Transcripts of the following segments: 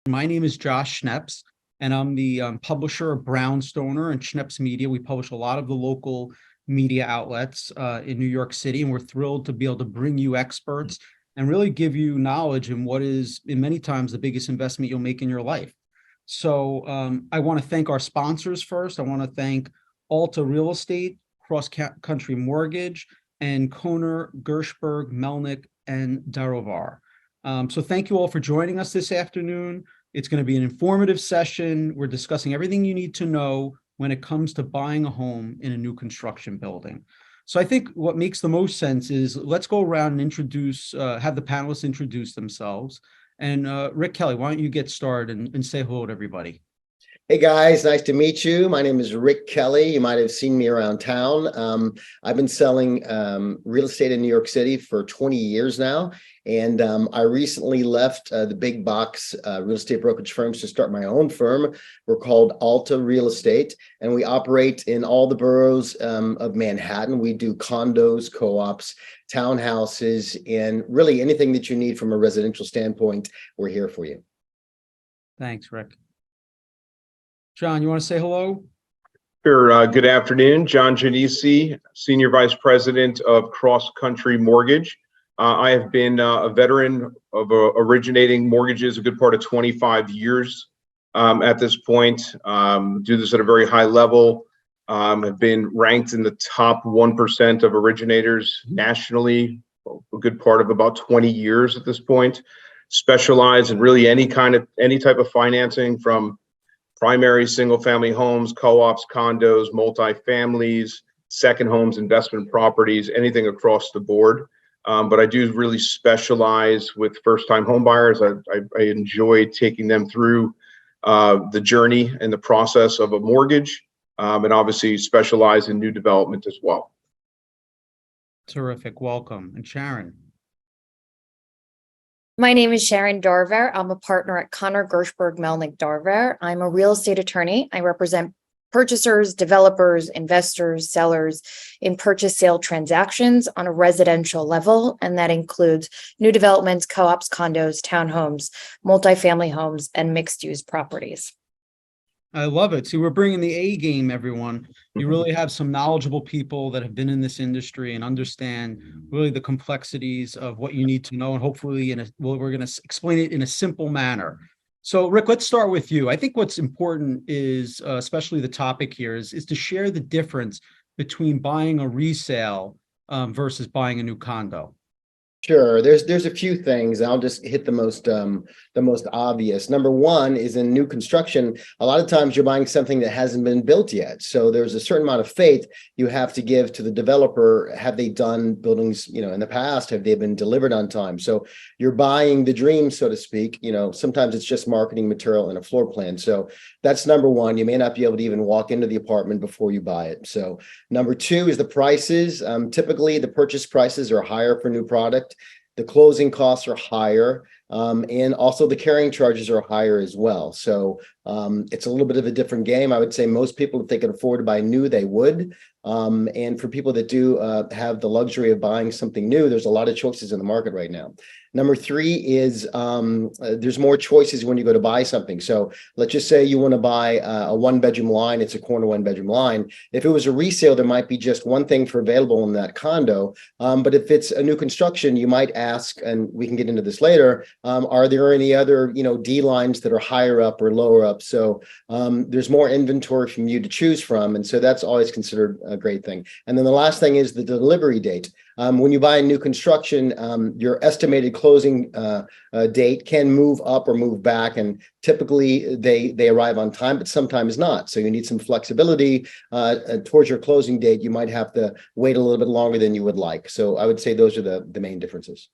My name is Josh Schneps, and I'm the publisher of Brownstoner and Schneps Media. We publish a lot of the local media outlets in New York City, and we're thrilled to be able to bring you experts and really give you knowledge in what is, in many times, the biggest investment you'll make in your life. So I want to thank our sponsors first. I want to thank Alta Real Estate, Cross Country Mortgage, and Konner, Gershburg, Melnick, and Darouvar. So thank you all for joining us this afternoon. It's going to be an informative session. We're discussing everything you need to know when it comes to buying a home in a new construction building. So I think what makes the most sense is let's go around and have the panelists introduce themselves. And Rick Kelly, why don't you get started and say hello to everybody? Hey guys, nice to meet you. My name is Rick Kelly. You might have seen me around town. I've been selling real estate in New York City for 20 years now. And I recently left the big box real estate brokerage firms to start my own firm. We're called Alta Real Estate, and we operate in all the boroughs of Manhattan. We do condos, co-ops, townhouses, and really anything that you need from a residential standpoint, we're here for you. Thanks, Rick. John, you want to say hello? Sure. Good afternoon. John Gnisci, Senior Vice President of Cross Country Mortgage. I have been a veteran of originating mortgages a good part of 25 years at this point. Do this at a very high level. Have been ranked in the top 1% of originators nationally, a good part of about 20 years at this point. Specialize in really any type of financing, from primary single-family homes, co-ops, condos, multifamilies, second homes, investment properties, anything across the board. But I do really specialize with first-time home buyers. I enjoy taking them through the journey and the process of a mortgage, and obviously specialize in new development as well. Terrific. Welcome. And Sharon. My name is Sharon Darouvar. I'm a partner at Konner, Gershburg, Melnick, Darouvar. I'm a real estate attorney. I represent purchasers, developers, investors, sellers in purchase sale transactions on a residential level. And that includes new developments, co-ops, condos, townhomes, multifamily homes, and mixed use properties. I love it. See, we're bringing the A game, everyone. You really have some knowledgeable people that have been in this industry and understand really the complexities of what you need to know. And hopefully we're going to explain it in a simple manner. So Rick, let's start with you. I think what's important is, especially the topic here, is to share the difference between buying a resale versus buying a new condo. Sure. There's a few things. I'll just hit the most obvious. Number one is in new construction. A lot of times you're buying something that hasn't been built yet. So there's a certain amount of faith you have to give to the developer. Have they done buildings, in the past? Have they been delivered on time? So you're buying the dream, so to speak. Sometimes it's just marketing material and a floor plan. So that's number one. You may not be able to even walk into the apartment before you buy it. So number two is the prices. Typically the purchase prices are higher for new product. The closing costs are higher, and also the carrying charges are higher as well. So it's a little bit of a different game. I would say most people, if they could afford to buy new, they would. And for people that do have the luxury of buying something new, there's a lot of choices in the market right now. Number three is there's more choices when you go to buy something. So let's just say you want to buy a one-bedroom line. It's a corner one-bedroom line. If it was a resale, there might be just one thing for available in that condo. But if it's a new construction, you might ask, and we can get into this later, are there any other D lines that are higher up or lower up? So there's more inventory from you to choose from. And so that's always considered a great thing. And then the last thing is the delivery date. When you buy a new construction, your estimated closing date can move up or move back, and typically they arrive on time, but sometimes not. So you need some flexibility towards your closing date. You might have to wait a little bit longer than you would like. So I would say those are the main differences.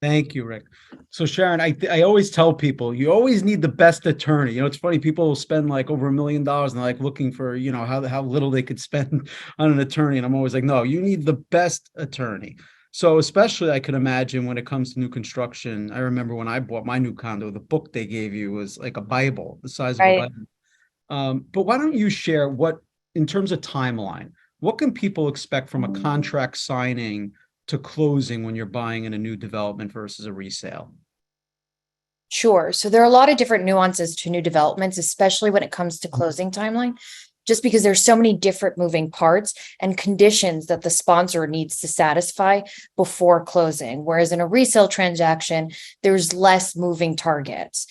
Thank you, Rick. So Sharon, I always tell people, you always need the best attorney. It's funny, people will spend like over $1 million and they're like looking for, how little they could spend on an attorney. And I'm always like, no, you need the best attorney. So especially I could imagine when it comes to new construction. I remember when I bought my new condo, the book they gave you was like a Bible, the size of a Bible. But why don't you share in terms of timeline, what can people expect from a contract signing to closing when you're buying in a new development versus a resale? Sure. So there are a lot of different nuances to new developments, especially when it comes to closing timeline, just because there's so many different moving parts and conditions that the sponsor needs to satisfy before closing. Whereas in a resale transaction, there's less moving targets.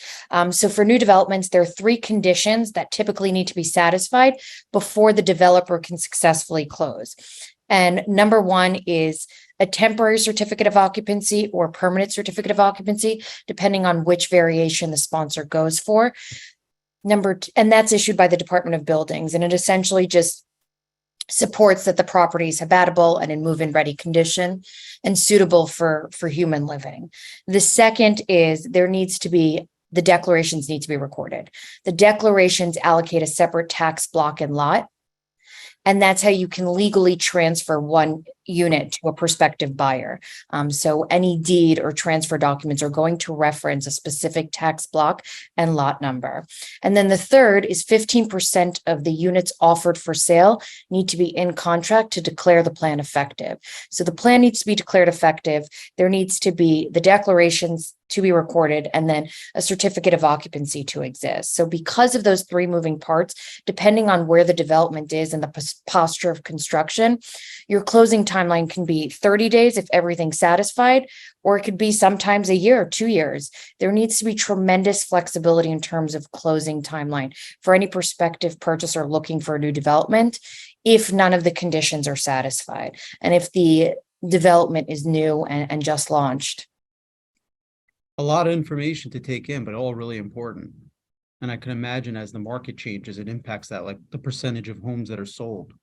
So for new developments, there are 3 conditions that typically need to be satisfied before the developer can successfully close. And number 1 is a temporary certificate of occupancy or permanent certificate of occupancy, depending on which variation the sponsor goes for. And that's issued by the Department of Buildings, and it essentially just supports that the property is habitable and in move-in ready condition and suitable for human living. The second is the declarations need to be recorded. The declarations allocate a separate tax block and lot. And that's how you can legally transfer one unit to a prospective buyer. So any deed or transfer documents are going to reference a specific tax block and lot number. And then the third is 15% of the units offered for sale need to be in contract to declare the plan effective. So the plan needs to be declared effective. There needs to be the declarations to be recorded, and then a certificate of occupancy to exist. So because of those 3 moving parts, depending on where the development is and the posture of construction, your closing timeline can be 30 days if everything's satisfied, or it could be sometimes a year, 2 years. There needs to be tremendous flexibility in terms of closing timeline for any prospective purchaser looking for a new development if none of the conditions are satisfied and if the development is new and just launched. A lot of information to take in, but all really important. And I can imagine as the market changes, it impacts that, like the percentage of homes that are sold.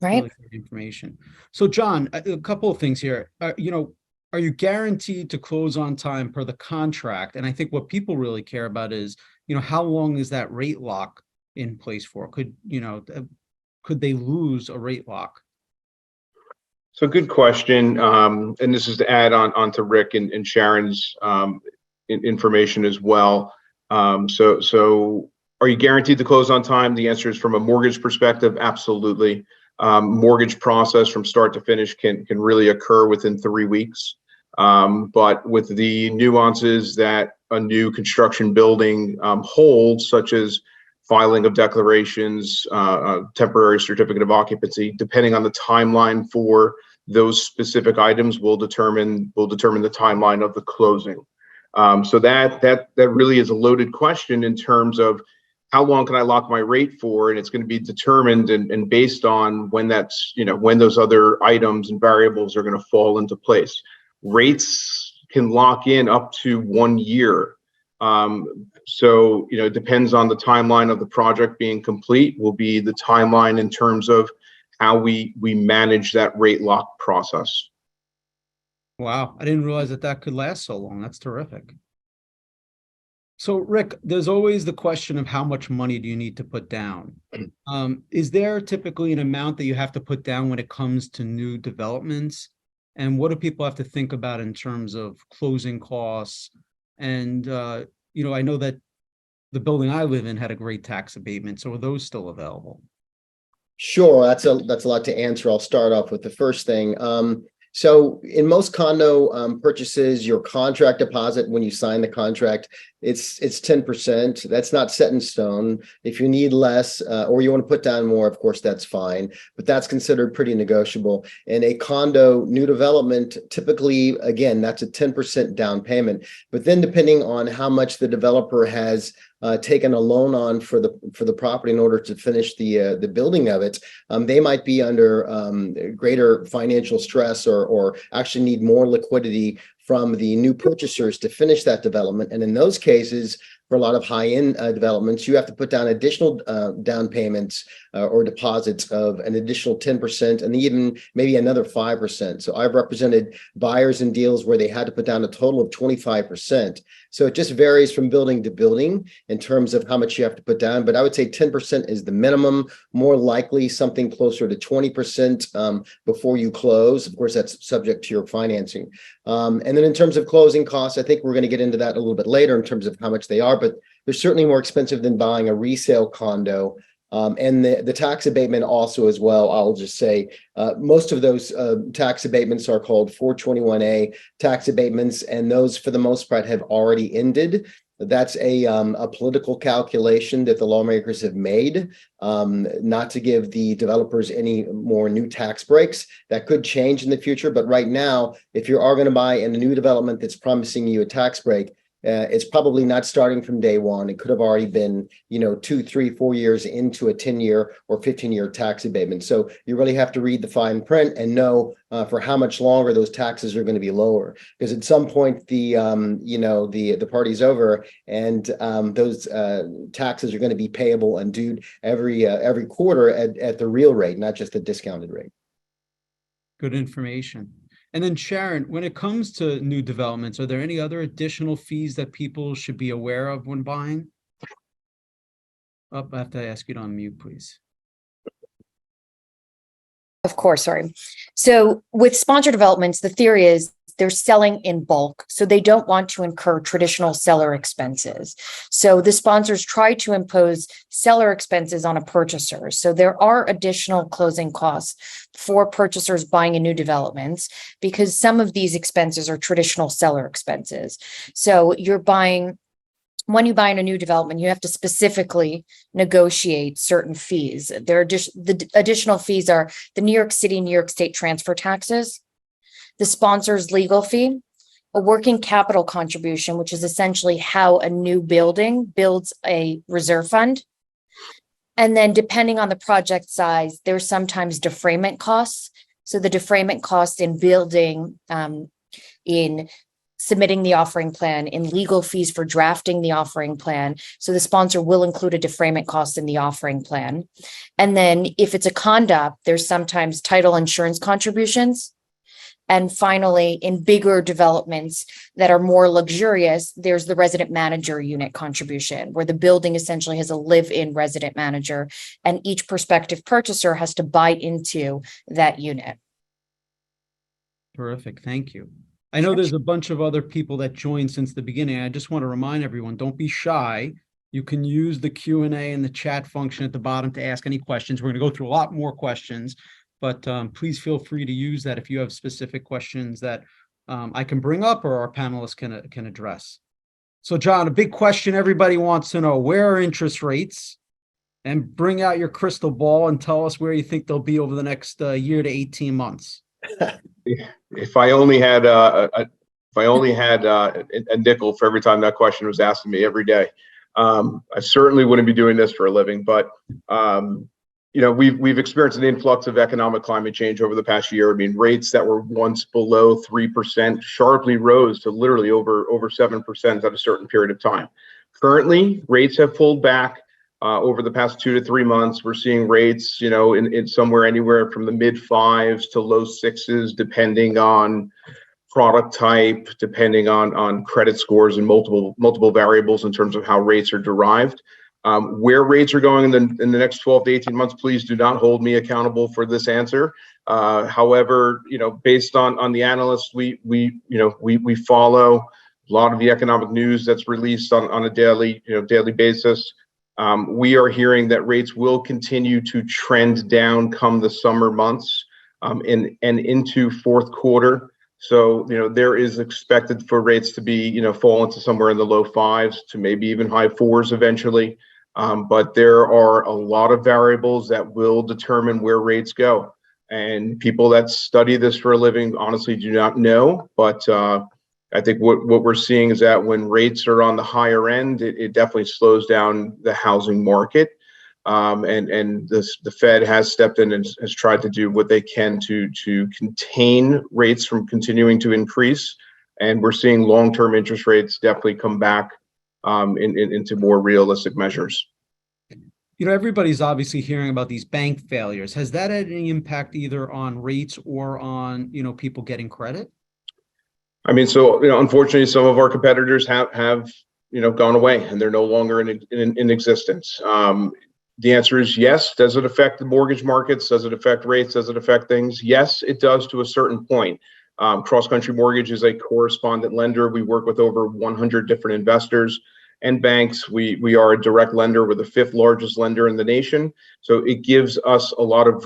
Right. Really great information. So John, a couple of things here. Are you guaranteed to close on time per the contract? And I think what people really care about is, how long is that rate lock in place for? Could they lose a rate lock? So good question. And this is to add on to Rick and Sharon's information as well. So are you guaranteed to close on time? The answer is, from a mortgage perspective, absolutely. Mortgage process from start to finish can really occur within 3 weeks. But with the nuances that a new construction building holds, such as filing of declarations, temporary certificate of occupancy, depending on the timeline for those specific items will determine the timeline of the closing. So that really is a loaded question in terms of how long can I lock my rate for, and it's going to be determined and based on when when those other items and variables are going to fall into place. Rates can lock in up to 1 year. So, it depends on the timeline of the project being complete, will be the timeline in terms of how we manage that rate lock process. Wow, I didn't realize that could last so long. That's terrific. So Rick, there's always the question of how much money do you need to put down? Is there typically an amount that you have to put down when it comes to new developments? And what do people have to think about in terms of closing costs? And, I know that the building I live in had a great tax abatement. So are those still available? Sure, that's a lot to answer. I'll start off with the first thing. So in most condo purchases, your contract deposit, when you sign the contract, it's 10%. That's not set in stone. If you need less or you want to put down more, of course, that's fine. But that's considered pretty negotiable. In a condo new development, typically, again, that's a 10% down payment. But then depending on how much the developer has taken a loan on for the property in order to finish the building of it, they might be under greater financial stress or actually need more liquidity from the new purchasers to finish that development. And in those cases, for a lot of high-end developments, you have to put down additional down payments or deposits of an additional 10% and even maybe another 5%. So I've represented buyers in deals where they had to put down a total of 25%. So it just varies from building to building in terms of how much you have to put down. But I would say 10% is the minimum, more likely something closer to 20% before you close. Of course, that's subject to your financing. And then in terms of closing costs, I think we're going to get into that a little bit later in terms of how much they are, but they're certainly more expensive than buying a resale condo And the tax abatement also as well, I'll just say, most of those tax abatements are called 421A tax abatements, and those for the most part have already ended. That's a political calculation that the lawmakers have made, not to give the developers any more new tax breaks. That could change in the future, but right now, if you are going to buy in a new development that's promising you a tax break, it's probably not starting from day one. It could have already been, 2, 3, 4 years into a 10-year or 15-year tax abatement. So you really have to read the fine print and know for how much longer those taxes are going to be lower. Because at some point, the party's over, and those taxes are going to be payable and due every quarter at the real rate, not just the discounted rate. Good information. And then Sharon, when it comes to new developments, are there any other additional fees that people should be aware of when buying? Oh, I have to ask you to unmute, please. Of course, sorry. So with sponsor developments, the theory is they're selling in bulk, so they don't want to incur traditional seller expenses. So the sponsors try to impose seller expenses on a purchaser. So there are additional closing costs for purchasers buying in new developments because some of these expenses are traditional seller expenses. So when you buy in a new development, you have to specifically negotiate certain fees. The additional fees are the New York City, New York State transfer taxes, the sponsor's legal fee, a working capital contribution, which is essentially how a new building builds a reserve fund. And then depending on the project size, there's sometimes defrayment costs. So the defrayment costs in building, in submitting the offering plan, in legal fees for drafting the offering plan. So the sponsor will include a defrayment cost in the offering plan. And then if it's a condo, there's sometimes title insurance contributions. And finally, in bigger developments that are more luxurious, there's the resident manager unit contribution, where the building essentially has a live-in resident manager, and each prospective purchaser has to buy into that unit. Terrific. Thank you. I know there's a bunch of other people that joined since the beginning. I just want to remind everyone, don't be shy. You can use the Q&A and the chat function at the bottom to ask any questions. We're going to go through a lot more questions, but please feel free to use that if you have specific questions that I can bring up or our panelists can address. So John, a big question everybody wants to know, where are interest rates? And bring out your crystal ball and tell us where you think they'll be over the next year to 18 months. If I only had a nickel for every time that question was asked of me every day, I certainly wouldn't be doing this for a living. But we've experienced an influx of economic climate change over the past year. I mean, rates that were once below 3% sharply rose to literally over 7% at a certain period of time. Currently, rates have pulled back. Over the past 2 to 3 months, we're seeing rates, in somewhere anywhere from the mid 5s to low 6s, depending on product type, depending on credit scores and multiple variables in terms of how rates are derived. Where rates are going in the next 12 to 18 months, please do not hold me accountable for this answer. However, based on the analysts we follow, a lot of the economic news that's released on a daily basis. We are hearing that rates will continue to trend down come the summer months and into fourth quarter. So, there is expected for rates to be, fall into somewhere in the low 5s to maybe even high 4s eventually. But there are a lot of variables that will determine where rates go. And people that study this for a living honestly do not know, but I think what we're seeing is that when rates are on the higher end, it definitely slows down the housing market. And the Fed has stepped in and has tried to do what they can to contain rates from continuing to increase. And we're seeing long-term interest rates definitely come back into more realistic measures. Everybody's obviously hearing about these bank failures. Has that had any impact either on rates or on, people getting credit? I mean, so, unfortunately, some of our competitors have gone away and they're no longer in existence. The answer is yes. Does it affect the mortgage markets? Does it affect rates? Does it affect things? Yes, it does to a certain point. Cross Country Mortgage is a correspondent lender. We work with over 100 different investors. and banks. We are a direct lender. We're the 5th largest lender in the nation. So it gives us a lot of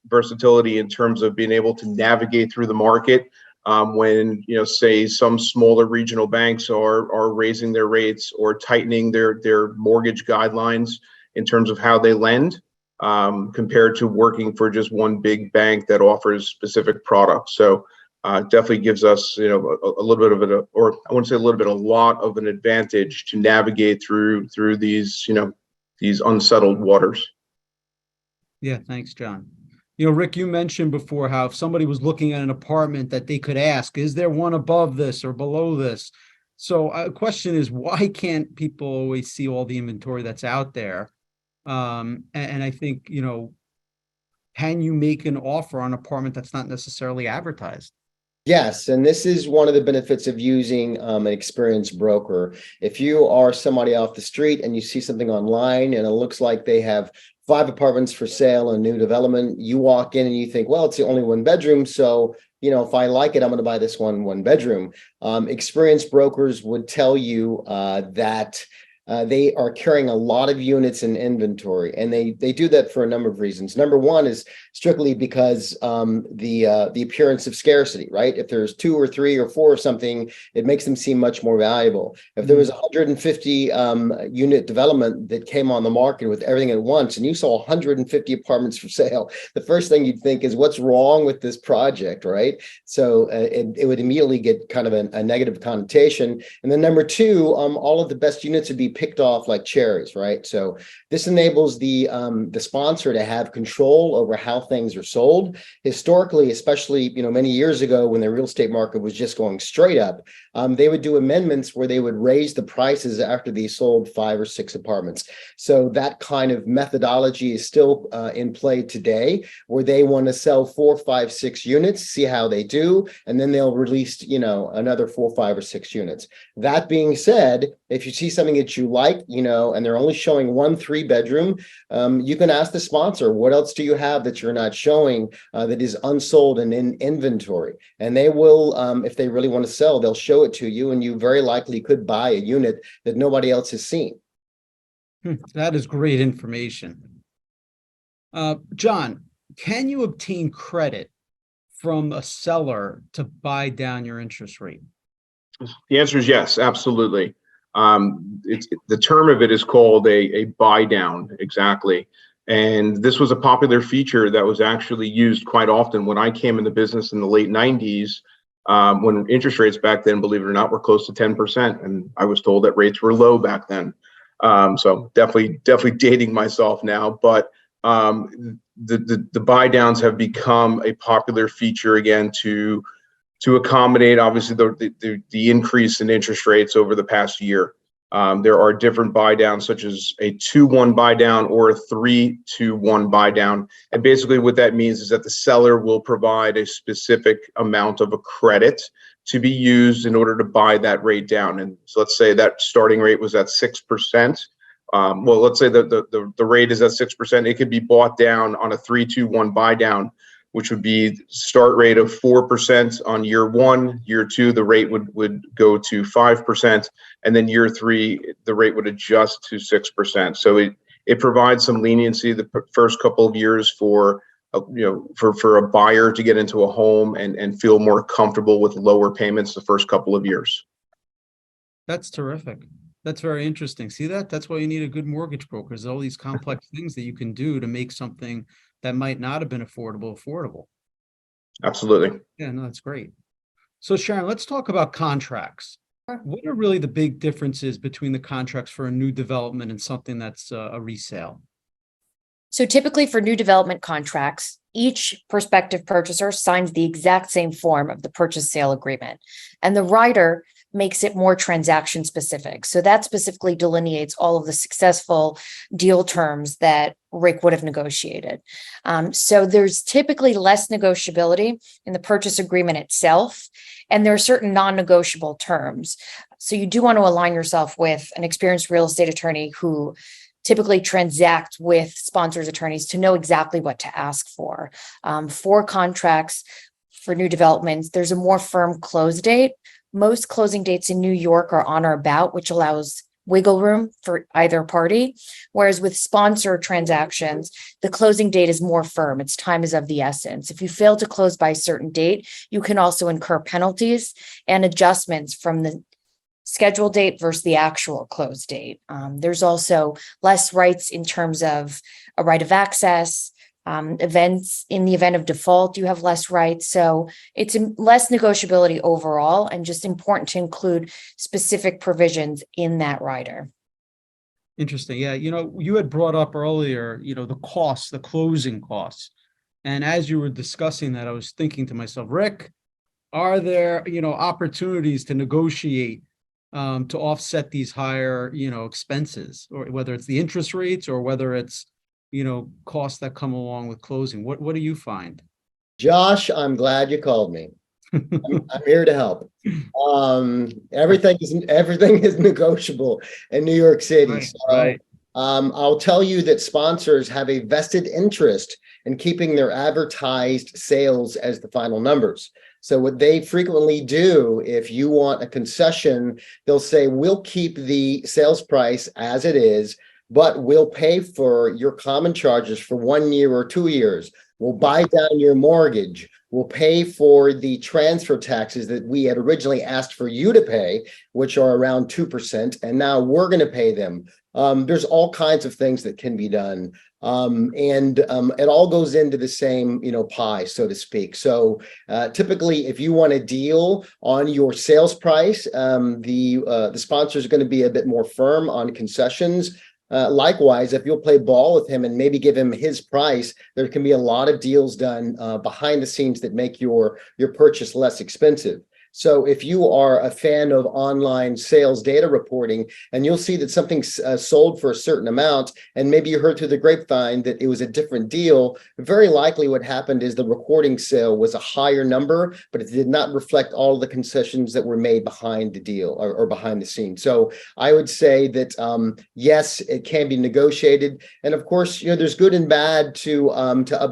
versatility in terms of being able to navigate through the market when, say some smaller regional banks are raising their rates or tightening their mortgage guidelines in terms of how they lend, compared to working for just one big bank that offers specific products. So definitely gives us, a little bit of it, or I wouldn't say a little bit, a lot of an advantage to navigate through these, these unsettled waters. Yeah, thanks, John. Rick, you mentioned before how if somebody was looking at an apartment that they could ask, is there one above this or below this? So a question is, why can't people always see all the inventory that's out there? And I think, can you make an offer on an apartment that's not necessarily advertised? Yes, and this is one of the benefits of using an experienced broker. If you are somebody off the street and you see something online and it looks like they have 5 apartments for sale, a new development, you walk in and you think, well, it's the only 1 bedroom. So, if I like it, I'm going to buy this one bedroom. Experienced brokers would tell you that they are carrying a lot of units in inventory, and they do that for a number of reasons. Number one is strictly because the appearance of scarcity, right? If there's 2 or 3 or 4 or something, it makes them seem much more valuable. If there was 150 unit development that came on the market with everything at once, and you saw 150 apartments for sale, the first thing you'd think is, what's wrong with this project, right? So it would immediately get kind of a negative connotation. And then number 2, all of the best units would be picked off like cherries, right? So this enables the sponsor to have control over how things are sold. Historically, especially many years ago when the real estate market was just going straight up, they would do amendments where they would raise the prices after they sold 5 or 6 apartments. So that kind of methodology is still in play today, where they want to sell 4, 5, 6 units, see how they do, and then they'll release another 4, 5, or 6 units. That being said, if you see something that you like, and they're only showing 1 3-bedroom, you can ask the sponsor, what else do you have that you're not showing that is unsold and in inventory? And they will, if they really want to sell, they'll show it to you, and you very likely could buy a unit that nobody else has seen. That is great information. John, can you obtain credit from a seller to buy down your interest rate? The answer is yes, absolutely. The term of it is called a buy down, exactly. And this was a popular feature that was actually used quite often when I came in the business in the late 90s, when interest rates back then, believe it or not, were close to 10%. And I was told that rates were low back then. So definitely dating myself now, but the buy downs have become a popular feature again to accommodate obviously the increase in interest rates over the past year. There are different buy downs, such as a 2-1 buy down or a 3-2-1 buy down. And basically what that means is that the seller will provide a specific amount of a credit to be used in order to buy that rate down. And so let's say that starting rate was at 6%. Well, let's say the rate is at 6%. It could be bought down on a 3-2-1 buy down, which would be start rate of 4% on year 1. Year 2, the rate would go to 5%, and then year 3, the rate would adjust to 6%. So it provides some leniency the first couple of years for a buyer to get into a home and feel more comfortable with lower payments the first couple of years. That's terrific. That's very interesting. See that? That's why you need a good mortgage broker. There's all these complex things that you can do to make something that might not have been affordable. Absolutely. Yeah, no, that's great. So Sharon, let's talk about contracts. Sure. What are really the big differences between the contracts for a new development and something that's a resale? So typically for new development contracts, each prospective purchaser signs the exact same form of the purchase sale agreement, and the writer makes it more transaction specific. So that specifically delineates all of the successful deal terms that Rick would have negotiated. So there's typically less negotiability in the purchase agreement itself, and there are certain non-negotiable terms. So you do want to align yourself with an experienced real estate attorney who typically transact with sponsors attorneys to know exactly what to ask for. For contracts for new developments, there's a more firm close date. Most closing dates in New York are on or about, which allows wiggle room for either party. Whereas with sponsor transactions, the closing date is more firm. Its time is of the essence. If you fail to close by a certain date, you can also incur penalties and adjustments from the schedule date versus the actual close date. There's also less rights in terms of a right of access. Events in the event of default, you have less rights. So it's less negotiability overall, and just important to include specific provisions in that rider. Interesting. Yeah. You had brought up earlier, the costs, the closing costs. And as you were discussing that, I was thinking to myself, Rick, are there, opportunities to negotiate to offset these higher, expenses, or whether it's the interest rates or whether it's, costs that come along with closing? What do you find? Josh, I'm glad you called me. I'm here to help. Everything is negotiable in New York City. Right, So, right. I'll tell you that sponsors have a vested interest in keeping their advertised sales as the final numbers. So what they frequently do, if you want a concession, they'll say, we'll keep the sales price as it is, but we'll pay for your common charges for 1 year or 2 years. We'll buy down your mortgage. We'll pay for the transfer taxes that we had originally asked for you to pay, which are around 2%, and now we're going to pay them. There's all kinds of things that can be done. It all goes into the same, pie, so to speak. So typically, if you want a deal on your sales price, the sponsor is going to be a bit more firm on concessions. Likewise, if you'll play ball with him and maybe give him his price, there can be a lot of deals done behind the scenes that make your purchase less expensive. So if you are a fan of online sales data reporting, and you'll see that something's sold for a certain amount, and maybe you heard through the grapevine that it was a different deal, very likely what happened is the recording sale was a higher number, but it did not reflect all the concessions that were made behind the deal or behind the scenes. So I would say that, yes, it can be negotiated. And of course, there's good and bad to up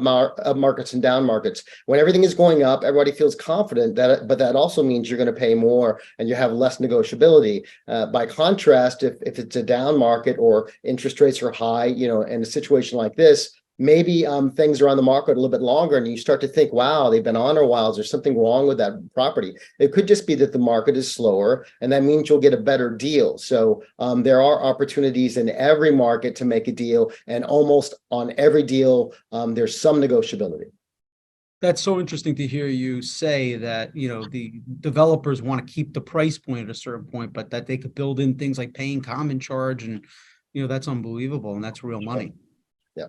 markets and down markets. When everything is going up, everybody feels confident but that also means you're going to pay more and you have less negotiability. By contrast, if it's a down market or interest rates are high, in a situation like this, maybe things are on the market a little bit longer and you start to think, wow, they've been on a while. Is there something wrong with that property? It could just be that the market is slower, and that means you'll get a better deal. So there are opportunities in every market to make a deal, and almost on every deal, there's some negotiability. That's so interesting to hear you say that, the developers want to keep the price point at a certain point, but that they could build in things like paying common charge, and, that's unbelievable, and that's real money. Yeah.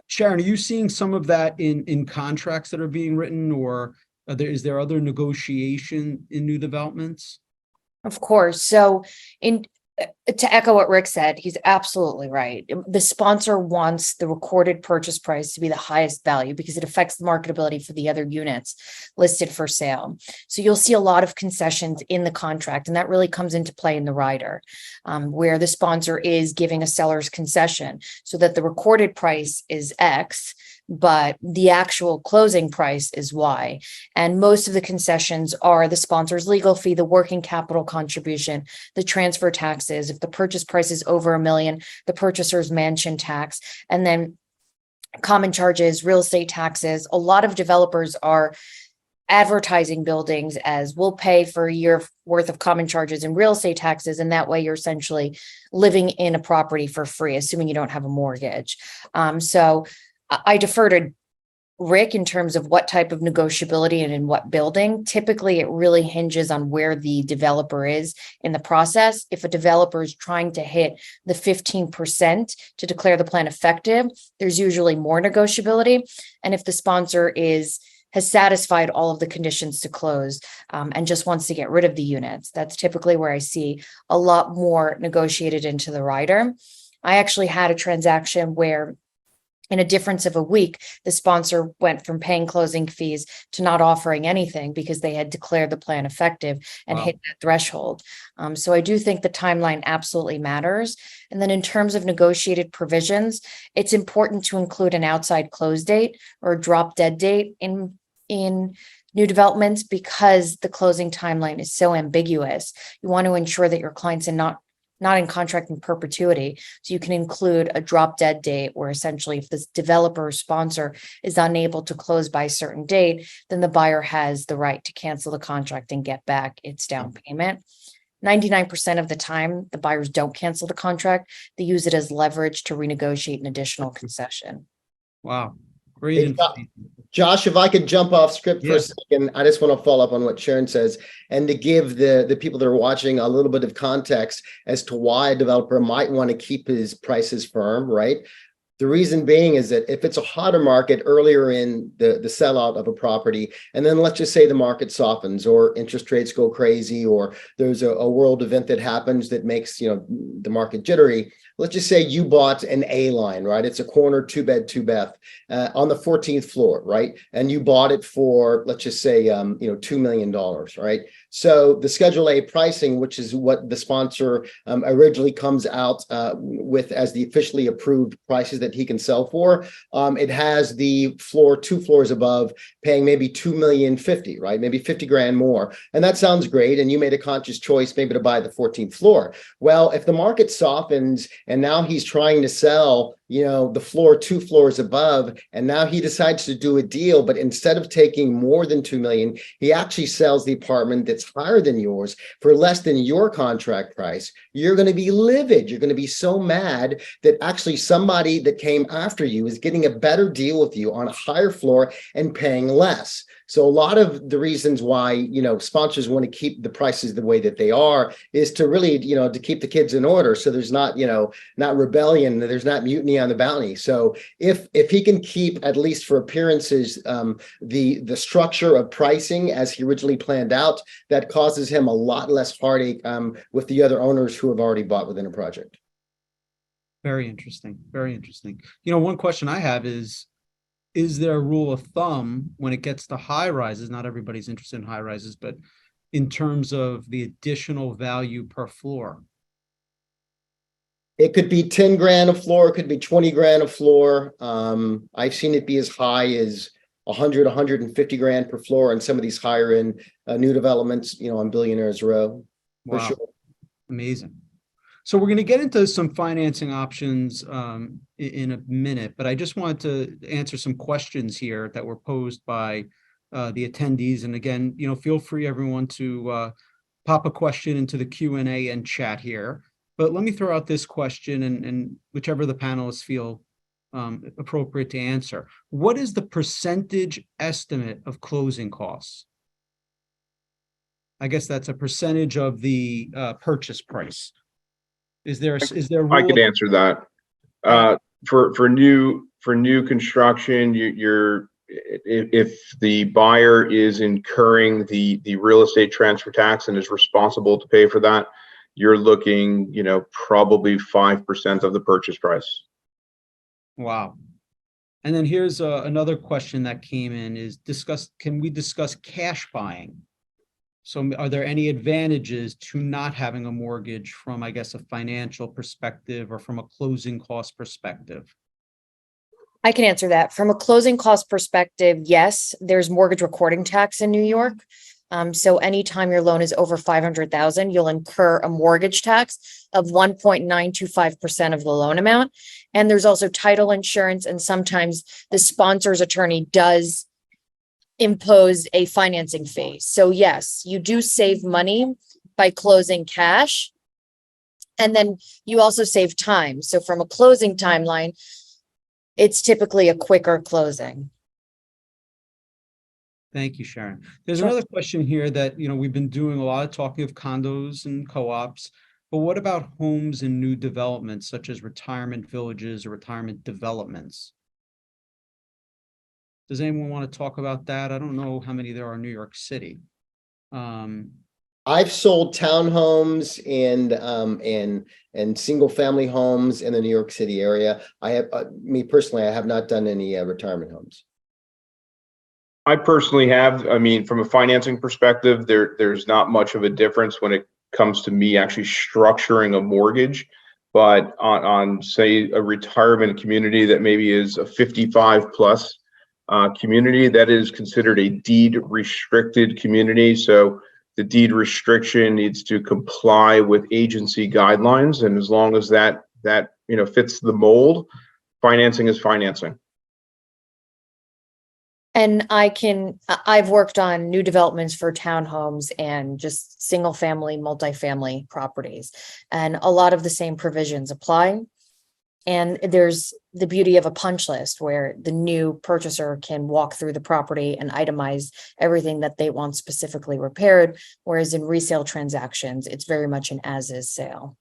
Sharon, are you seeing some of that in contracts that are being written, or is there other negotiation in new developments? Of course. So to echo what Rick said, he's absolutely right. The sponsor wants the recorded purchase price to be the highest value because it affects the marketability for the other units listed for sale. So you'll see a lot of concessions in the contract, and that really comes into play in the rider, where the sponsor is giving a seller's concession so that the recorded price is X, but the actual closing price is Y. And most of the concessions are the sponsor's legal fee, the working capital contribution, the transfer taxes. If the purchase price is over $1 million, the purchaser's mansion tax, and then common charges, real estate taxes. A lot of developers are advertising buildings as we'll pay for a year worth of common charges and real estate taxes. And that way you're essentially living in a property for free, assuming you don't have a mortgage. So I defer to Rick in terms of what type of negotiability and in what building. Typically, it really hinges on where the developer is in the process. If a developer is trying to hit the 15% to declare the plan effective, there's usually more negotiability. And if the sponsor has satisfied all of the conditions to close and just wants to get rid of the units, that's typically where I see a lot more negotiated into the rider. I actually had a transaction where in a difference of a week, the sponsor went from paying closing fees to not offering anything because they had declared the plan effective and hit that threshold. So I do think the timeline absolutely matters. And then in terms of negotiated provisions, it's important to include an outside close date or a drop dead date in new developments because the closing timeline is so ambiguous. You want to ensure that your clients are not not in contract in perpetuity. So you can include a drop dead date where essentially if this developer or sponsor is unable to close by a certain date, then the buyer has the right to cancel the contract and get back its down payment. 99% of the time, the buyers don't cancel the contract. They use it as leverage to renegotiate an additional concession. Wow. Great Hey, information. Josh, if I could jump off script for a Yeah. second, I just want to follow up on what Sharon says and to give the people that are watching a little bit of context as to why a developer might want to keep his prices firm, right? The reason being is that if it's a hotter market earlier in the sellout of a property, and then let's just say the market softens or interest rates go crazy, or there's a world event that happens that makes, you know, the market jittery. Let's just say you bought an A line, right? It's a corner 2-bed, 2-bath on the 14th floor, right? And you bought it for, let's just say, $2 million, right? So the Schedule A pricing, which is what the sponsor originally comes out with as the officially approved prices that he can sell for, it has the floor 2 floors above paying maybe $2,050,000, right? Maybe 50 grand more. And that sounds great. And you made a conscious choice maybe to buy the 14th floor. Well, if the market softens and now he's trying to sell, you know, the floor 2 floors above, and now he decides to do a deal, but instead of taking more than 2 million, he actually sells the apartment that's higher than yours for less than your contract price. You're going to be livid. You're going to be so mad that actually somebody that came after you is getting a better deal with you on a higher floor and paying less. So a lot of the reasons why, you know, sponsors want to keep the prices the way that they are is to really, you know, to keep the kids in order. So there's not, you know, not rebellion, there's not mutiny on the bounty. So if he can keep, at least for appearances, the structure of pricing as he originally planned out, that causes him a lot less heartache with the other owners who have already bought within a project. Very interesting. Very interesting. You know, one question I have is there a rule of thumb when it gets to high rises? Not everybody's interested in high rises, but in terms of the additional value per floor? It could be 10 grand a floor, it could be 20 grand a floor. I've seen it be as high as 100, 150 grand per floor in some of these higher end new developments, you know, on Billionaires Row. For Wow. sure. Amazing. So we're going to get into some financing options in a minute, but I just wanted to answer some questions here that were posed by the attendees. And again, you know, feel free everyone to pop a question into the Q&A and chat here. But let me throw out this question and whichever the panelists feel appropriate to answer. What is the percentage estimate of closing costs? I guess that's a percentage of the purchase price. Is there I could answer that. For new construction, if the buyer is incurring the real estate transfer tax and is responsible to pay for that, you're looking, you know, probably 5% of the purchase price. Wow. And then here's another question that came in is can we discuss cash buying? So are there any advantages to not having a mortgage from, I guess, a financial perspective or from a closing cost perspective? I can answer that. From a closing cost perspective, yes, there's mortgage recording tax in New York. So anytime your loan is over 500,000, you'll incur a mortgage tax of 1.925% of the loan amount. And there's also title insurance, and sometimes the sponsor's attorney does impose a financing fee. So yes, you do save money by closing cash. And then you also save time. So from a closing timeline, it's typically a quicker closing. Thank you, Sharon. There's Sure. another question here that, you know, we've been doing a lot of talking of condos and co-ops, but what about homes in new developments such as retirement villages or retirement developments? Does anyone want to talk about that? I don't know how many there are in New York City. I've sold townhomes and single family homes in the New York City area. I have me personally, I have not done any retirement homes. I personally have. I mean, from a financing perspective, there's not much of a difference when it comes to me actually structuring a mortgage. But on say a retirement community that maybe is a 55 plus community, that is considered a deed restricted community. So the deed restriction needs to comply with agency guidelines. And as long as that fits the mold, financing is financing. And I've worked on new developments for townhomes and just single family, multifamily properties. And a lot of the same provisions apply. And there's the beauty of a punch list where the new purchaser can walk through the property and itemize everything that they want specifically repaired. Whereas in resale transactions, it's very much an as-is sale.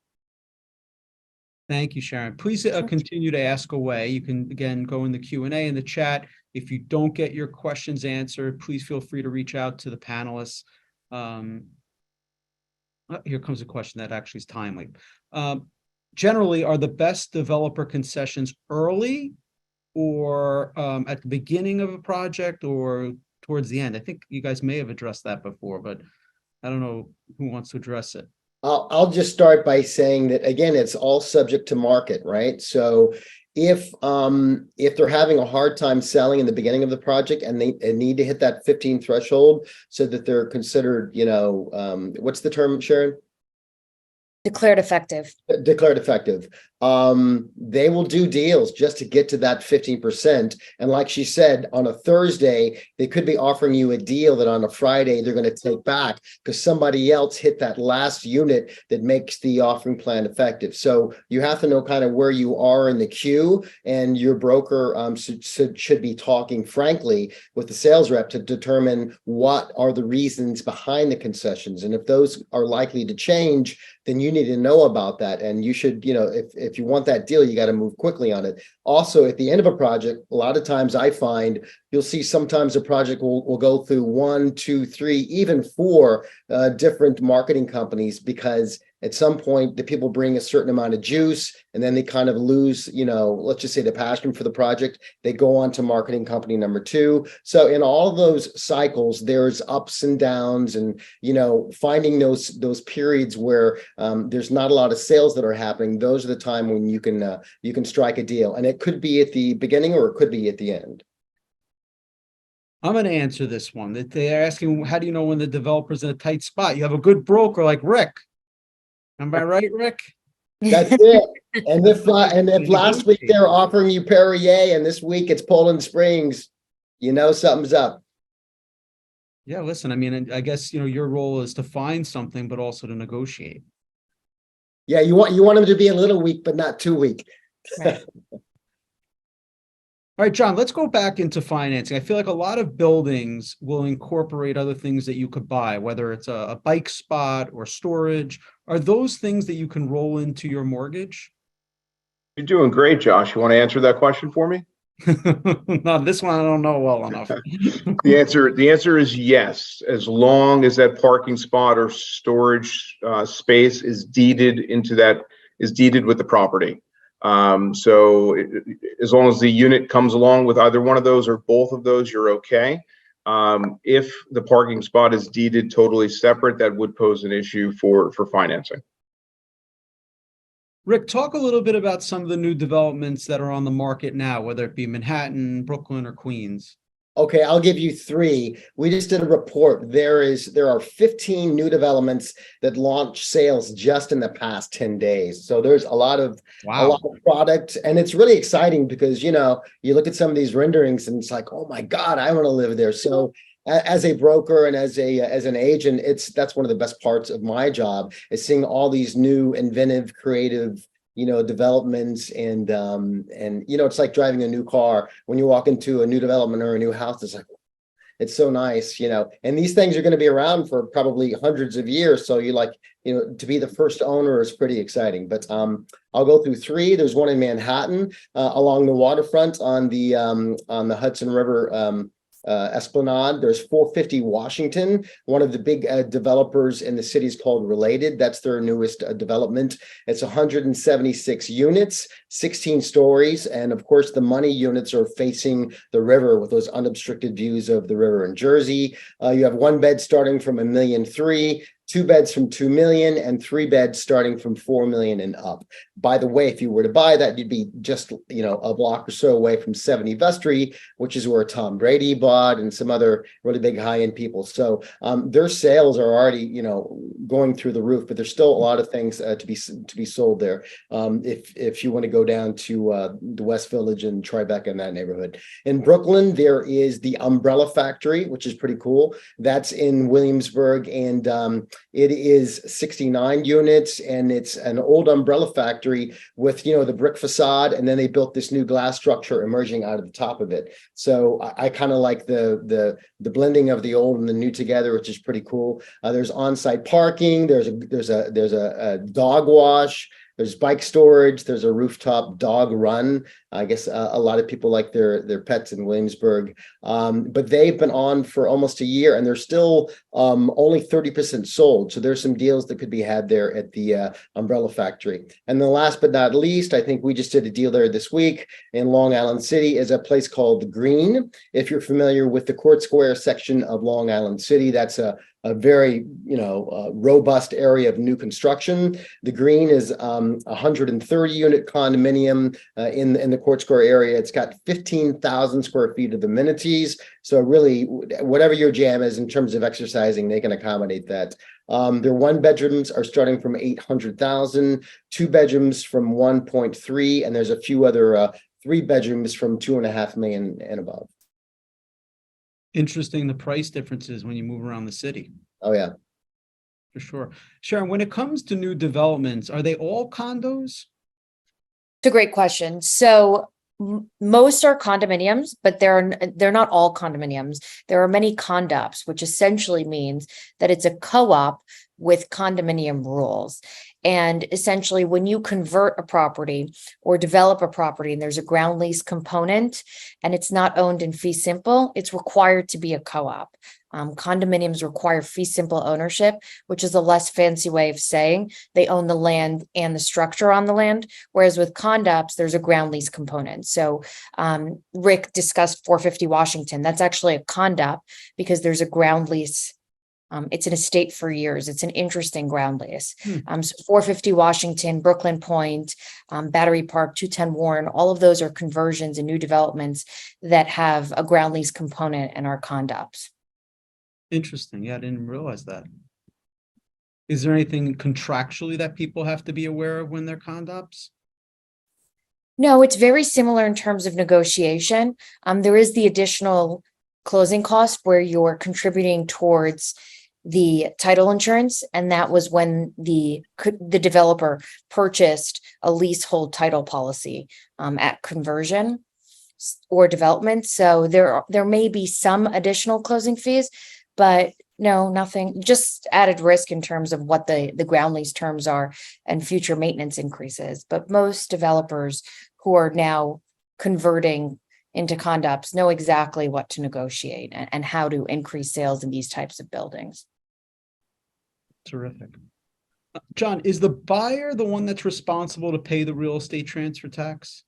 Thank you, Sharon. Please continue to ask away. You can, again, go in the Q&A in the chat. If you don't get your questions answered, please feel free to reach out to the panelists. Here comes a question that actually is timely. Generally, are the best developer concessions early or at the beginning of a project or towards the end? I think you guys may have addressed that before, but I don't know who wants to address it. I'll just start by saying that, again, it's all subject to market, right? So if they're having a hard time selling in the beginning of the project and they need to hit that 15 threshold so that they're considered, what's the term, Sharon? Declared effective. Declared effective. They will do deals just to get to that 15%. And like she said, on a Thursday, they could be offering you a deal that on a Friday they're going to take back because somebody else hit that last unit that makes the offering plan effective. So you have to know kind of where you are in the queue, and your broker should be talking frankly with the sales rep to determine what are the reasons behind the concessions. And if those are likely to change, then you need to know about that. And you should, if you want that deal, you got to move quickly on it. Also, at the end of a project, a lot of times I find you'll see sometimes a project will go through 1, 2, 3, even 4 different marketing companies, because at some point the people bring a certain amount of juice and then they kind of lose, let's just say the passion for the project. They go on to marketing company number 2. So in all of those cycles, there's ups and downs, and, finding those periods where there's not a lot of sales that are happening. Those are the time when you can strike a deal, and it could be at the beginning or it could be at the end. I'm going to answer this one. That they're asking, how do you know when the developer's in a tight spot? You have a good broker like Rick. Am I right, Rick? That's it. And if last week they were offering you Perrier and this week it's Poland Springs, something's up. Yeah, listen, I mean, I guess, your role is to find something, but also to negotiate. Yeah, you want them to be a little weak, but not too weak. Right. All right, John, let's go back into financing. I feel like a lot of buildings will incorporate other things that you could buy, whether it's a bike spot or storage. Are those things that you can roll into your mortgage? You're doing great, Josh. You want to answer that question for me? No, this one I don't know well enough. The answer is yes, as long as that parking spot or storage space is deeded with the property. So as long as the unit comes along with either one of those or both of those, you're okay. If the parking spot is deeded totally separate, that would pose an issue for financing. Rick, talk a little bit about some of the new developments that are on the market now, whether it be Manhattan, Brooklyn, or Queens. Okay, I'll give you 3. We just did a report. There are 15 new developments that launched sales just in the past 10 days. So there's a lot of product, and it's really exciting because you look at some of these renderings and it's like, oh my God, I want to live there. So as a broker and as an agent, that's one of the best parts of my job, is seeing all these new inventive, creative developments, and it's like driving a new car. When you walk into a new development or a new house, it's so nice, and these things are going to be around for probably hundreds of years. So to be the first owner is pretty exciting. But I'll go through 3. There's one in Manhattan along the waterfront on the Hudson River Esplanade. There's 450 Washington. One of the big developers in the city is called Related. That's their newest development. It's 176 units, 16 stories. And of course, the money units are facing the river with those unobstructed views of the river in Jersey. You have 1 bed starting from $1.3 million 2 beds from 2 million and 3 beds starting from 4 million and up. By the way, if you were to buy that, you'd be just, a block or so away from 70 Vestry, which is where Tom Brady bought and some other really big high-end people. So their sales are already, going through the roof, but there's still a lot of things to be sold there. If you want to go down to the West Village and Tribeca in that neighborhood. In Brooklyn, there is the Umbrella Factory, which is pretty cool. That's in Williamsburg, and it is 69 units, and it's an old umbrella factory with, the brick facade, and then they built this new glass structure emerging out of the top of it. So I kind of like the blending of the old and the new together, which is pretty cool. There's on-site parking. There's a dog wash. There's bike storage. There's a rooftop dog run. I guess a lot of people like their pets in Williamsburg, but they've been on for almost a year, and they're still only 30% sold. So there's some deals that could be had there at the Umbrella Factory. And then last but not least, I think we just did a deal there this week in Long Island City, is a place called The Green. If you're familiar with the Court Square section of Long Island City, that's a very, robust area of new construction. The Green is 130 unit condominium in the Court Square area. It's got 15,000 square feet of amenities. So really, whatever your jam is in terms of exercising, they can accommodate that. Their 1 bedrooms are starting from 800,000, 2 bedrooms from 1.3, and there's a few other 3 bedrooms from 2.5 million and above. Interesting, the price differences when you move around the city. Oh, yeah. For sure. Sharon, when it comes to new developments, are they all condos? It's a great question. So most are condominiums, but they're not all condominiums. There are many condops, which essentially means that it's a co-op with condominium rules. And essentially, when you convert a property or develop a property and there's a ground lease component and it's not owned in fee simple, it's required to be a co-op. Condominiums require fee simple ownership, which is a less fancy way of saying they own the land and the structure on the land. Whereas with condops, there's a ground lease component. So Rick discussed 450 Washington. That's actually a condop because there's a ground lease. It's an estate for years. It's an interesting ground lease. So 450 Washington, Brooklyn Point, Battery Park, 210 Warren, all of those are conversions and new developments that have a ground lease component and are condops. Interesting. Yeah, I didn't realize that. Is there anything contractually that people have to be aware of when they're condops? No, it's very similar in terms of negotiation. There is the additional closing cost where you're contributing towards the title insurance, and that was when the developer purchased a leasehold title policy at conversion or development. So there may be some additional closing fees, but no, nothing, just added risk in terms of what the ground lease terms are and future maintenance increases. But most developers who are now converting into condops know exactly what to negotiate and how to increase sales in these types of buildings. Terrific. John, is the buyer the one that's responsible to pay the real estate transfer tax?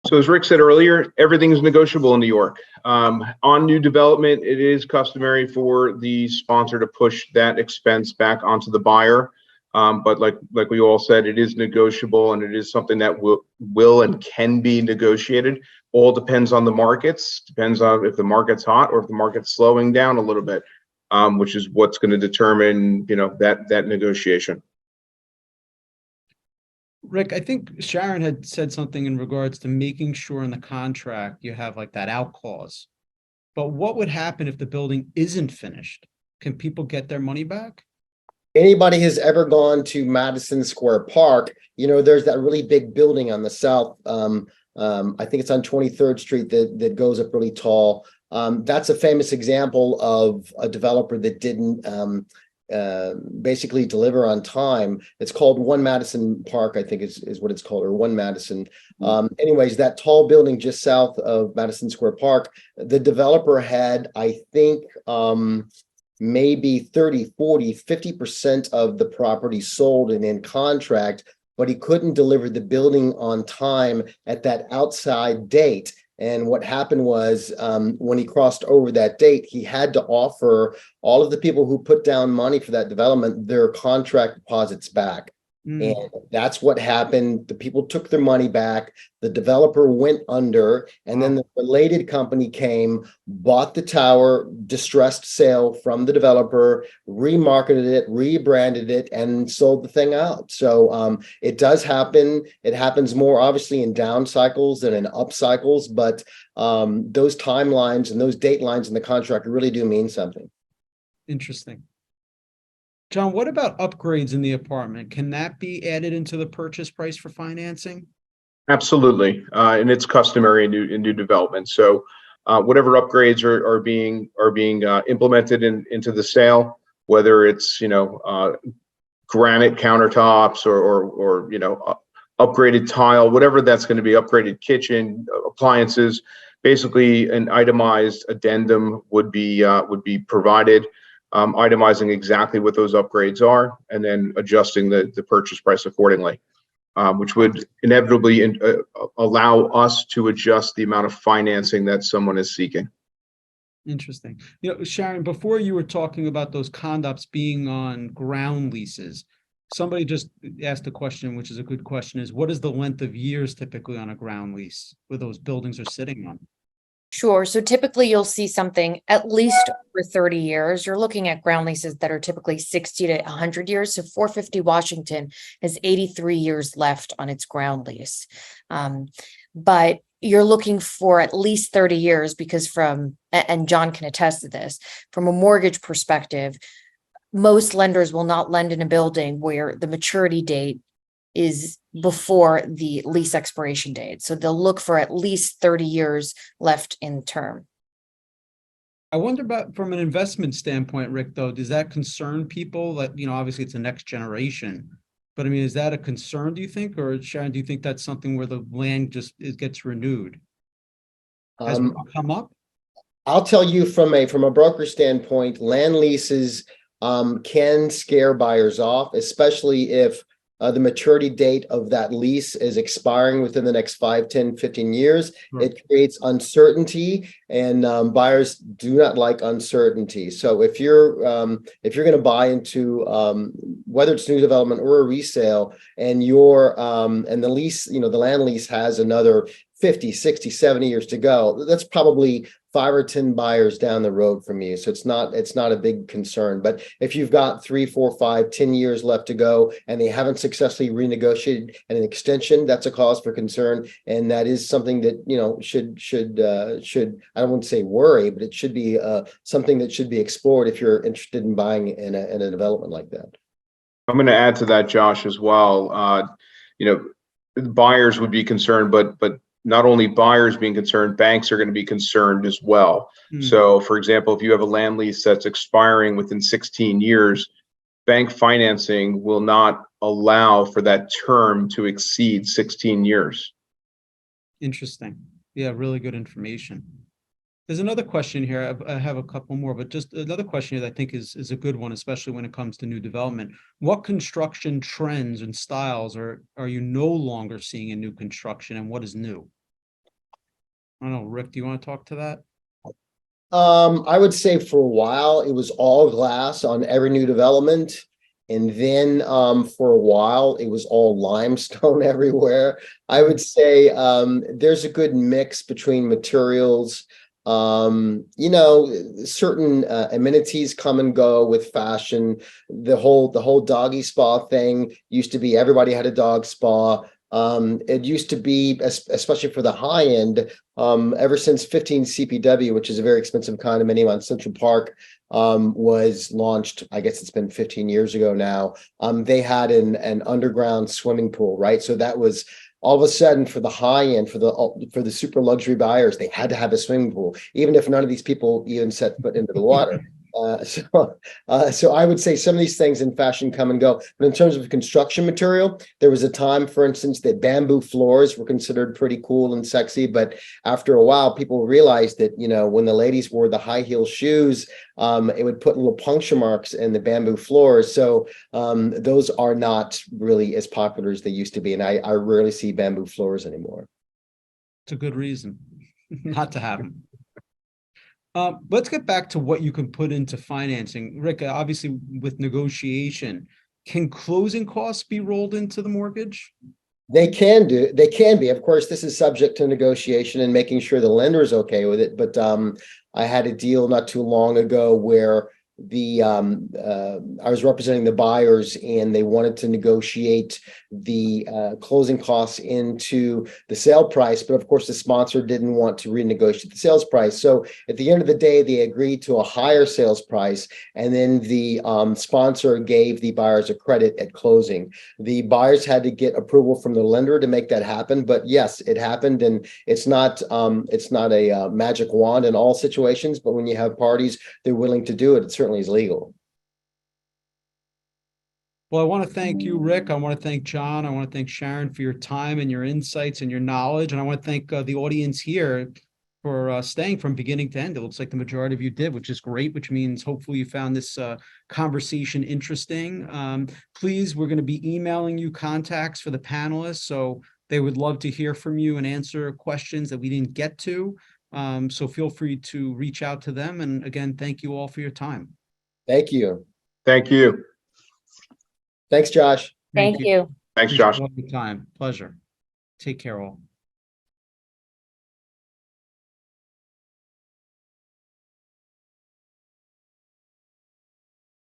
So as Rick said earlier, everything is negotiable in New York. On new development, it is customary for the sponsor to push that expense back onto the buyer. But like we all said, it is negotiable, and it is something that will and can be negotiated. All depends on the markets, depends on if the market's hot or if the market's slowing down a little bit, which is what's going to determine, that negotiation. Rick, I think Sharon had said something in regards to making sure in the contract you have like that out clause. But what would happen if the building isn't finished? Can people get their money back? Anybody has ever gone to Madison Square Park, there's that really big building on the south. I think it's on 23rd Street that goes up really tall. That's a famous example of a developer that didn't basically deliver on time. It's called One Madison Park, I think is what it's called, or One Madison. Anyways, that tall building just south of Madison Square Park, the developer had, I think, maybe 30, 40, 50% of the property sold and in contract, but he couldn't deliver the building on time at that outside date. And what happened was, when he crossed over that date, he had to offer all of the people who put down money for that development their contract deposits back. Mm. And that's what happened. The people took their money back. The developer went under, and then the related company came, bought the tower, distressed sale from the developer, remarketed it, rebranded it, and sold the thing out. So it does happen. It happens more obviously in down cycles than in up cycles, but those timelines and those date lines in the contract really do mean something. Interesting. John, what about upgrades in the apartment? Can that be added into the purchase price for financing? Absolutely, and it's customary in new development. So, whatever upgrades are being implemented into the sale, whether it's granite countertops or upgraded tile, whatever that's going to be, upgraded kitchen appliances, basically an itemized addendum would be provided, itemizing exactly what those upgrades are, and then adjusting the purchase price accordingly. Which would inevitably allow us to adjust the amount of financing that someone is seeking. Interesting. Sharon, before you were talking about those condos being on ground leases, somebody just asked a question, which is a good question, is what is the length of years typically on a ground lease where those buildings are sitting on? Sure. So typically you'll see something at least for 30 years. You're looking at ground leases that are typically 60 to 100 years. So 450 Washington has 83 years left on its ground lease. But you're looking for at least 30 years because and John can attest to this, from a mortgage perspective, most lenders will not lend in a building where the maturity date is before the lease expiration date. So they'll look for at least 30 years left in term. I wonder about from an investment standpoint, Rick, though, does that concern people that, obviously it's the next generation, but I mean, is that a concern, do you think? Or Sharon, do you think that's something where the land gets renewed? Has it come up? I'll tell you from a broker standpoint, land leases can scare buyers off, especially if the maturity date of that lease is expiring within the next 5, 10, 15 years. Sure. It creates uncertainty, and buyers do not like uncertainty. So if you're going to buy into whether it's new development or a resale, and and the lease, the land lease has another 50, 60, 70 years to go, that's probably 5 or 10 buyers down the road from you. So it's not a big concern. But if you've got 3, 4, 5, 10 years left to go and they haven't successfully renegotiated an extension, that's a cause for concern. And that is something that, should I don't want to say worry, but it should be something that should be explored if you're interested in buying in a development like that. I'm going to add to that, Josh, as well. Buyers would be concerned, but not only buyers being concerned, banks are going to be concerned as well. So, for example, if you have a land lease that's expiring within 16 years, bank financing will not allow for that term to exceed 16 years. Interesting. Yeah, really good information. There's another question here. I have a couple more, but just another question that I think is a good one, especially when it comes to new development. What construction trends and styles are you no longer seeing in new construction, and what is new? I don't know, Rick, do you want to talk to that? I would say for a while it was all glass on every new development. And then for a while it was all limestone everywhere. I would say there's a good mix between materials. Certain amenities come and go with fashion. The whole doggy spa thing used to be everybody had a dog spa. It used to be, especially for the high end, ever since 15 CPW, which is a very expensive condominium on Central Park, was launched. I guess it's been 15 years ago now. They had an underground swimming pool, right? So that was all of a sudden for the high end, for the super luxury buyers, they had to have a swimming pool, even if none of these people even set foot into the water. So I would say some of these things in fashion come and go. But in terms of construction material, there was a time, for instance, that bamboo floors were considered pretty cool and sexy. But after a while, people realized that, when the ladies wore the high heel shoes, it would put little puncture marks in the bamboo floors. So those are not really as popular as they used to be. And I rarely see bamboo floors anymore. It's a good reason. not to have them. Let's get back to what you can put into financing. Rick, obviously with negotiation, can closing costs be rolled into the mortgage? They can be. Of course, this is subject to negotiation and making sure the lender is okay with it. But I had a deal not too long ago where I was representing the buyers and they wanted to negotiate the closing costs into the sale price, but of course the sponsor didn't want to renegotiate the sales price. So at the end of the day, they agreed to a higher sales price, and then the sponsor gave the buyers a credit at closing. The buyers had to get approval from the lender to make that happen, but yes, it happened, and it's not a magic wand in all situations, but when you have parties they're willing to do it, it certainly is legal. Well, I want to thank you, Rick. I want to thank John. I want to thank Sharon for your time and your insights and your knowledge. And I want to thank the audience here for staying from beginning to end. It looks like the majority of you did, which is great, which means hopefully you found this conversation interesting. Please, we're going to be emailing you contacts for the panelists. So they would love to hear from you and answer questions that we didn't get to. So feel free to reach out to them. And again, thank you all for your time. Thank you. Thank you. Thanks, Josh. Thank you. Thanks, Josh. Appreciate all your time. Pleasure. Take care all.